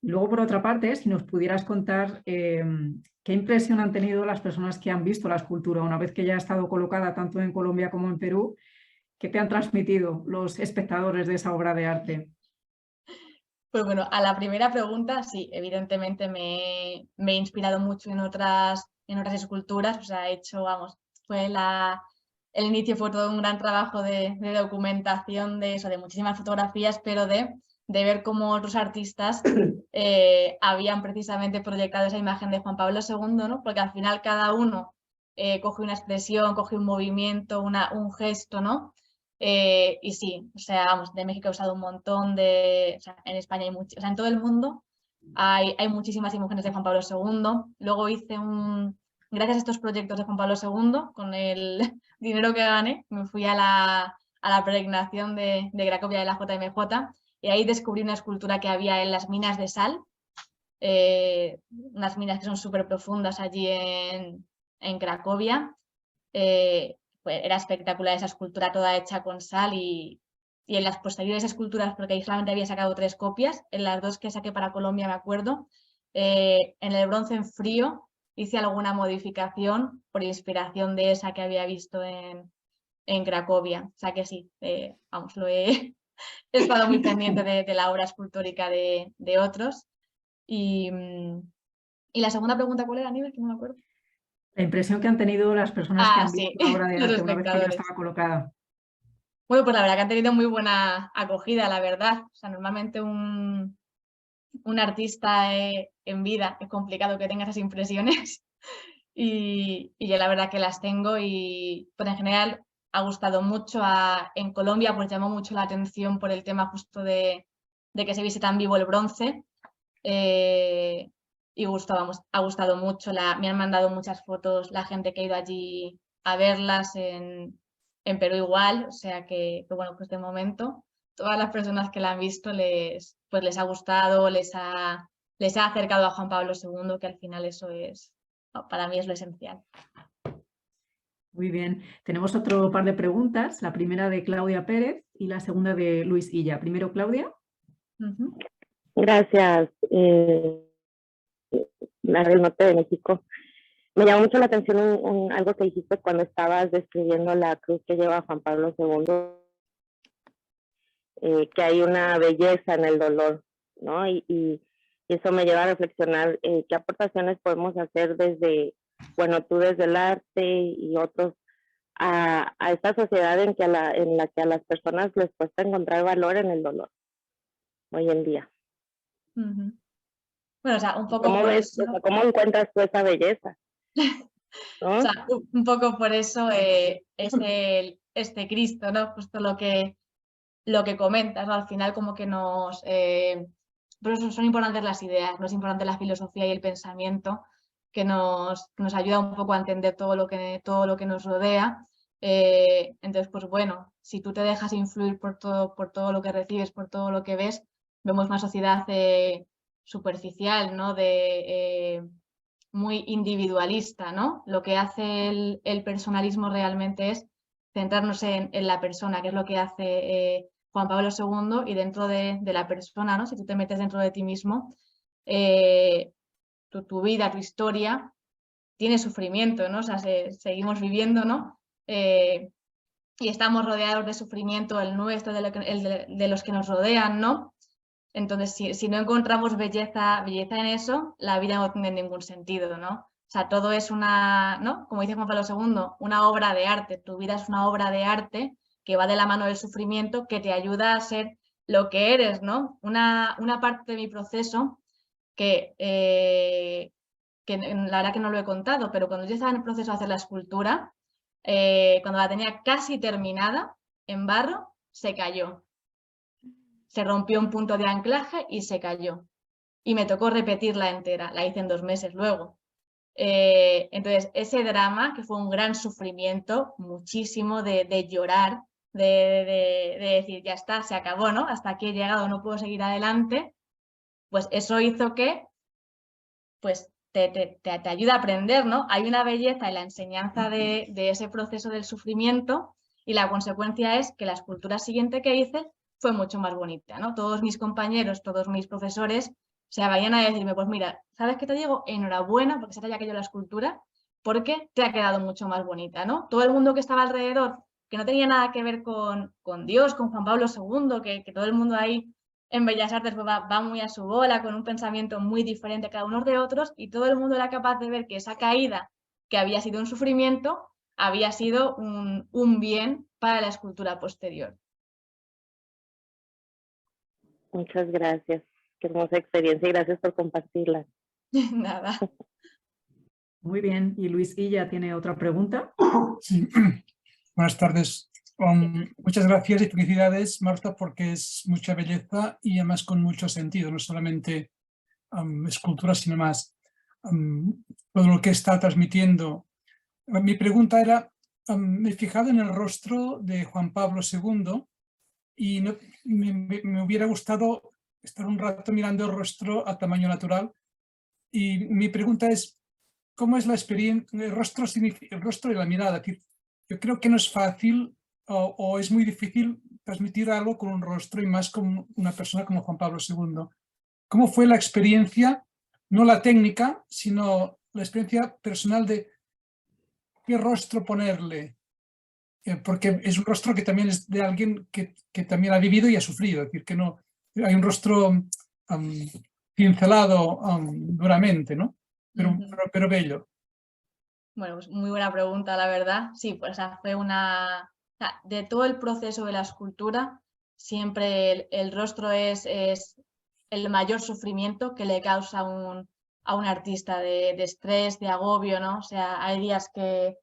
Y luego, por otra parte, si nos pudieras contar qué impresión han tenido las personas que han visto la escultura una vez que ya ha estado colocada tanto en Colombia como en Perú, ¿qué te han transmitido los espectadores de esa obra de arte? Pues bueno, a la primera pregunta, sí, evidentemente me he inspirado mucho en otras esculturas. O sea, he hecho, vamos, el inicio fue todo un gran trabajo de documentación de eso, de muchísimas fotografías, pero de ver cómo otros artistas habían precisamente proyectado esa imagen de Juan Pablo II, ¿no? Porque al final cada uno coge una expresión, coge un movimiento, un gesto, ¿no? Y sí, o sea, vamos, de México he usado un montón o sea, en España hay mucho, o sea, en todo el mundo hay muchísimas imágenes de Juan Pablo II. Luego hice gracias a estos proyectos de Juan Pablo II, con el dinero que gané, me fui a la peregrinación de Cracovia de la JMJ y ahí descubrí una escultura que había en las minas de sal, unas minas que son súper profundas allí en Cracovia. Pues era espectacular esa escultura toda hecha con sal y en las posteriores esculturas, porque ahí solamente había sacado 3 copias, en las 2 que saqué para Colombia me acuerdo, en el bronce en frío hice alguna modificación por inspiración de esa que había visto en Cracovia. O sea que sí, vamos, he estado muy pendiente de la obra escultórica de otros. Y la segunda pregunta, ¿cuál era, Nieves? Que no me acuerdo. La impresión que han tenido las personas que han visto Sí, la obra de los arte una vez que ya espectadores. estaba colocada. Bueno, pues la verdad que han tenido muy buena acogida, la verdad. O sea, normalmente un artista en vida es complicado que tenga esas impresiones y yo la verdad que las tengo y pues en general ha gustado mucho. En Colombia pues llamó mucho la atención por el tema justo de que se viese tan vivo el bronce. Y ha gustado mucho, me han mandado muchas fotos la gente que ha ido allí a verlas en Perú igual, o sea que bueno, pues de momento todas las personas que la han visto pues les ha gustado, les ha acercado a Juan Pablo II, que al final eso para mí es lo esencial. Muy bien, tenemos otro par de preguntas, la primera de Claudia Pérez y la segunda de Luis Illa. Primero, Claudia. Gracias, la del norte de México. Me llamó mucho la atención algo que dijiste cuando estabas describiendo la cruz que lleva Juan Pablo II, que hay una belleza en el dolor, ¿no? Y eso me lleva a reflexionar qué aportaciones podemos hacer desde, bueno, tú desde el arte y otros, a esta sociedad en la que a las personas les cuesta encontrar valor en el dolor hoy en día. Bueno, o sea, un poco ¿Cómo por ves, eso... o sea, cómo encuentras tú esa belleza? ¿No? O sea, un poco por eso este Cristo, ¿no? Justo lo que comentas, ¿no? Al final como que por eso son importantes las ideas, no es importante la filosofía y el pensamiento, que nos ayuda un poco a entender todo lo que nos rodea. Entonces, pues bueno, si tú te dejas influir por todo lo que recibes, por todo lo que ves, vemos una sociedad superficial, ¿no? Muy individualista, ¿no? Lo que hace el personalismo realmente es centrarnos en la persona, que es lo que hace Juan Pablo II, y dentro de la persona, ¿no? Si tú te metes dentro de ti mismo, tu vida, tu historia, tiene sufrimiento, ¿no? O sea, seguimos viviendo, ¿no? Y estamos rodeados de sufrimiento, el nuestro, de los que nos rodean, ¿no? Entonces, si no encontramos belleza en eso, la vida no tiene ningún sentido, ¿no? O sea, todo es ¿no? Como dice Juan Pablo II, una obra de arte. Tu vida es una obra de arte que va de la mano del sufrimiento, que te ayuda a ser lo que eres, ¿no? Una parte de mi proceso que la verdad que no lo he contado, pero cuando yo estaba en el proceso de hacer la escultura, cuando la tenía casi terminada, en barro, se cayó. Se rompió un punto de anclaje y se cayó. Y me tocó repetirla entera, la hice en 2 meses luego. Entonces, ese drama, que fue un gran sufrimiento, muchísimo de llorar, de decir, ya está, se acabó, ¿no? Hasta aquí he llegado, no puedo seguir adelante, pues eso hizo que pues te ayuda a aprender, ¿no? Hay una belleza en la enseñanza de ese proceso del sufrimiento, y la consecuencia es que la escultura siguiente que hice fue mucho más bonita, ¿no? Todos mis compañeros, todos mis profesores se vayan a decirme, pues mira, ¿sabes qué te digo? Enhorabuena, porque se te haya caído la escultura, porque te ha quedado mucho más bonita, ¿no? Todo el mundo que estaba alrededor, que no tenía nada que ver con Dios, con Juan Pablo II, que todo el mundo ahí en Bellas Artes pues va muy a su bola, con un pensamiento muy diferente cada uno de otros, y todo el mundo era capaz de ver que esa caída, que había sido un sufrimiento, había sido un bien para la escultura posterior. Muchas gracias. Qué hermosa experiencia y gracias por compartirla. Nada. Muy bien. ¿Y Luis Illa tiene otra pregunta? Sí. Buenas tardes. Muchas gracias y felicidades, Marta, porque es mucha belleza y además con mucho sentido, no solamente escultura, sino más todo lo que está transmitiendo. Mi pregunta era, me he fijado en el rostro de Juan Pablo II y me hubiera gustado estar un rato mirando el rostro a tamaño natural, y mi pregunta es, ¿cómo es la experiencia? El rostro y la mirada. Yo creo que no es fácil o es muy difícil transmitir algo con un rostro, y más con una persona como Juan Pablo II. ¿Cómo fue la experiencia, no la técnica, sino la experiencia personal de qué rostro ponerle? Porque es un rostro que también es de alguien que también ha vivido y ha sufrido. Es decir, que no hay un rostro pincelado duramente, ¿no? Pero bello. Bueno, pues muy buena pregunta, la verdad. Sí, pues fue de todo el proceso de la escultura, siempre el rostro es el mayor sufrimiento que le causa a un artista de estrés, de agobio, ¿no? O sea, hay días que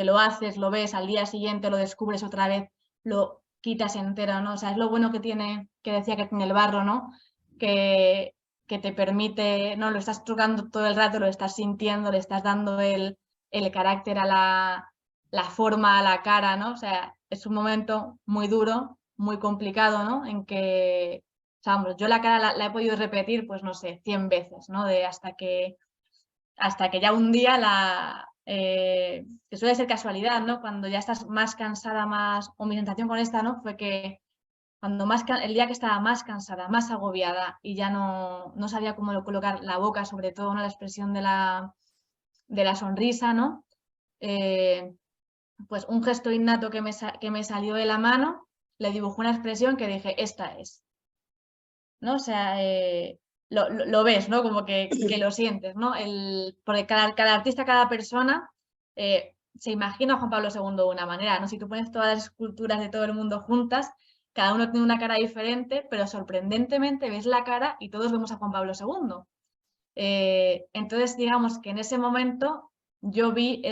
lo haces, lo ves, al día siguiente lo descubres otra vez, lo quitas entero, ¿no? O sea, es lo bueno que tiene, que decía que tiene el barro, ¿no? Que te permite, ¿no? Lo estás tocando todo el rato, lo estás sintiendo, le estás dando el carácter a la forma, a la cara, ¿no? O sea, es un momento muy duro, muy complicado, ¿no? En que, o sea, vamos, yo la cara la he podido repetir, pues no sé, 100 veces, ¿no? Hasta que ya un día que suele ser casualidad, ¿no? Cuando ya estás más cansada, o mi sensación con esta, ¿no? Fue que cuando el día que estaba más cansada, más agobiada y ya no sabía cómo colocar la boca, sobre todo, ¿no? La expresión de la sonrisa, ¿no? Pues un gesto innato que me salió de la mano, le dibujé una expresión que dije, esta es, ¿no? O sea, lo ves, ¿no? Como que lo sientes, ¿no? Porque cada artista, cada persona se imagina a Juan Pablo II de una manera, ¿no? Si tú pones todas las esculturas de todo el mundo juntas, cada uno tiene una cara diferente, pero sorprendentemente ves la cara y todos vemos a Juan Pablo II. Entonces, digamos que en ese momento yo vi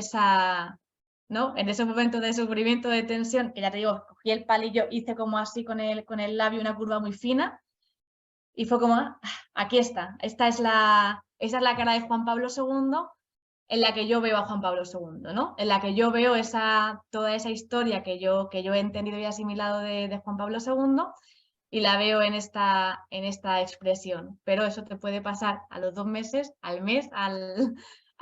¿no? En ese momento de sufrimiento, de tensión, que ya te digo, cogí el palillo, hice como así con el labio una curva muy fina y fue como, aquí está, esa es la cara de Juan Pablo II en la que yo veo a Juan Pablo II, ¿no? En la que yo veo toda esa historia que yo he entendido y asimilado de Juan Pablo II y la veo en esta expresión. Pero eso te puede pasar a los 2 meses, al mes, a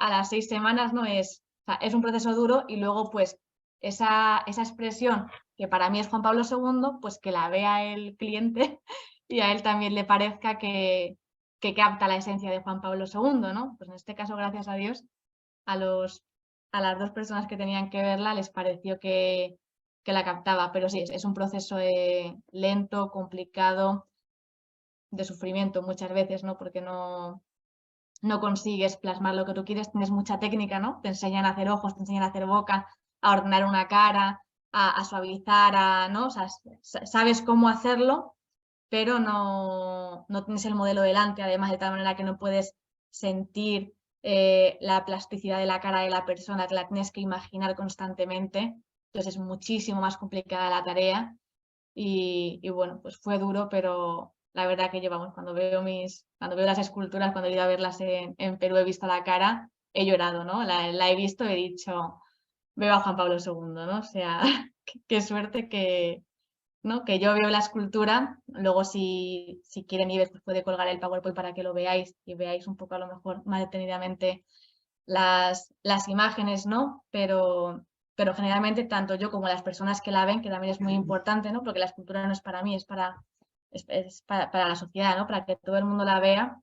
las 6 semanas, ¿no? O sea, es un proceso duro y luego pues esa expresión que para mí es Juan Pablo II, pues que la vea el cliente y a él también le parezca que capta la esencia de Juan Pablo II, ¿no? Pues en este caso, gracias a Dios, a las 2 personas que tenían que verla les pareció que la captaba, pero sí, es un proceso lento, complicado, de sufrimiento muchas veces, ¿no? Porque no consigues plasmar lo que tú quieres, tienes mucha técnica, ¿no? Te enseñan a hacer ojos, te enseñan a hacer boca, a ordenar una cara, a suavizar, ¿no? O sea, sabes cómo hacerlo, pero no tienes el modelo delante, además de tal manera que no puedes sentir la plasticidad de la cara de la persona, te la tienes que imaginar constantemente, entonces es muchísimo más complicada la tarea y bueno, pues fue duro, pero la verdad que llevamos, cuando veo las esculturas, cuando he ido a verlas en Perú, he visto la cara, he llorado, ¿no? La he visto y he dicho, veo a Juan Pablo II, ¿no? O sea, qué suerte ¿no? Que yo veo la escultura, luego si quieren ir, pues puede colgar el PowerPoint para que lo veáis y veáis un poco a lo mejor más detenidamente las imágenes, ¿no? Pero generalmente tanto yo como las personas que la ven, que también es muy importante, ¿no? Porque la escultura no es para mí, es para la sociedad, ¿no? Para que todo el mundo la vea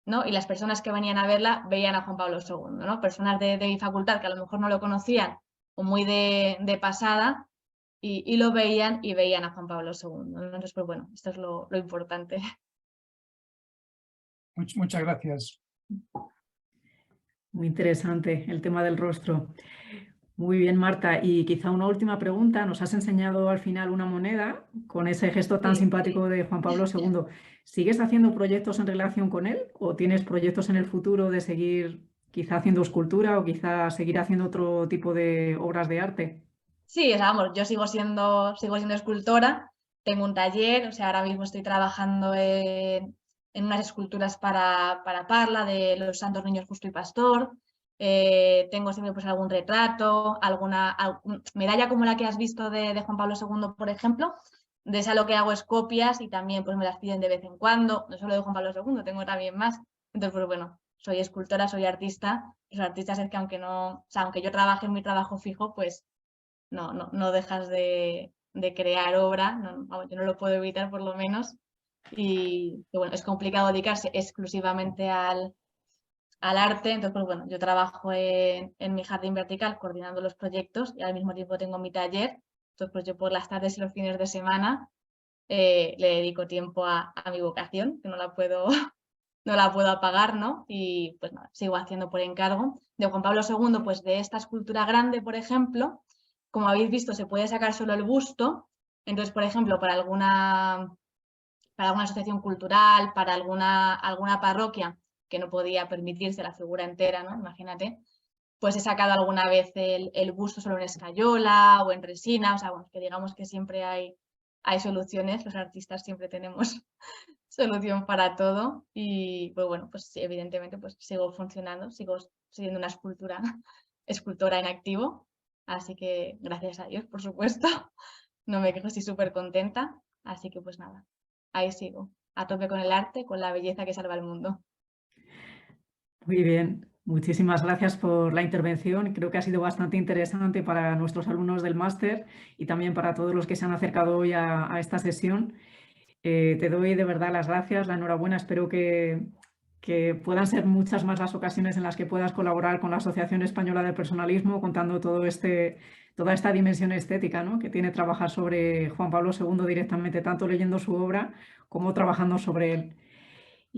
¿no? Y las personas que venían a verla veían a Juan Pablo II, ¿no? Personas de mi facultad que a lo mejor no lo conocían o muy de pasada y lo veían y veían a Juan Pablo II. Entonces, pues bueno, esto es lo importante. Muchas gracias. Muy interesante el tema del rostro. Muy bien, Marta. Y quizá una última pregunta. Nos has enseñado al final una moneda con ese gesto tan simpático de Juan Pablo II. ¿Sigues haciendo proyectos en relación con él o tienes proyectos en el futuro de seguir quizá haciendo escultura o quizá seguir haciendo otro tipo de obras de arte? Sí, vamos, yo sigo siendo escultora, tengo un taller, o sea, ahora mismo estoy trabajando en unas esculturas para Parla, de los Santos Niños Justo y Pastor, tengo siempre pues algún retrato, alguna medalla como la que has visto de Juan Pablo II, por ejemplo, de esa lo que hago es copias y también pues me las piden de vez en cuando, no solo de Juan Pablo II, tengo también más, entonces pues bueno, soy escultora, soy artista, los artistas es que aunque aunque yo trabaje en mi trabajo fijo, pues no dejas de crear obra, yo no lo puedo evitar por lo menos, y bueno, es complicado dedicarse exclusivamente al arte, entonces pues bueno, yo trabajo en mi jardín vertical coordinando los proyectos y al mismo tiempo tengo mi taller, entonces pues yo por las tardes y los fines de semana le dedico tiempo a mi vocación, que no la puedo apagar, ¿no? Y pues nada, sigo haciendo por encargo. De Juan Pablo II, pues de esta escultura grande, por ejemplo, como habéis visto, se puede sacar solo el busto. Entonces, por ejemplo, para alguna asociación cultural, para alguna parroquia que no podía permitirse la figura entera, ¿no? Imagínate, pues he sacado alguna vez el busto solo en escayola o en resina, o sea, bueno, que digamos que siempre hay soluciones, los artistas siempre tenemos solución para todo y pues bueno, pues sí, evidentemente pues sigo funcionando, sigo siendo una escultora en activo, así que gracias a Dios, por supuesto, no me quejo, estoy súper contenta, así que pues nada, ahí sigo, a tope con el arte, con la belleza que salva el mundo. Muy bien, muchísimas gracias por la intervención. Creo que ha sido bastante interesante para nuestros alumnos del máster y también para todos los que se han acercado hoy a esta sesión. Te doy de verdad las gracias, la enhorabuena. Espero que puedan ser muchas más las ocasiones en las que puedas colaborar con la Asociación Española de Personalismo, contando toda esta dimensión estética, ¿no?, que tiene trabajar sobre Juan Pablo II directamente, tanto leyendo su obra como trabajando sobre él.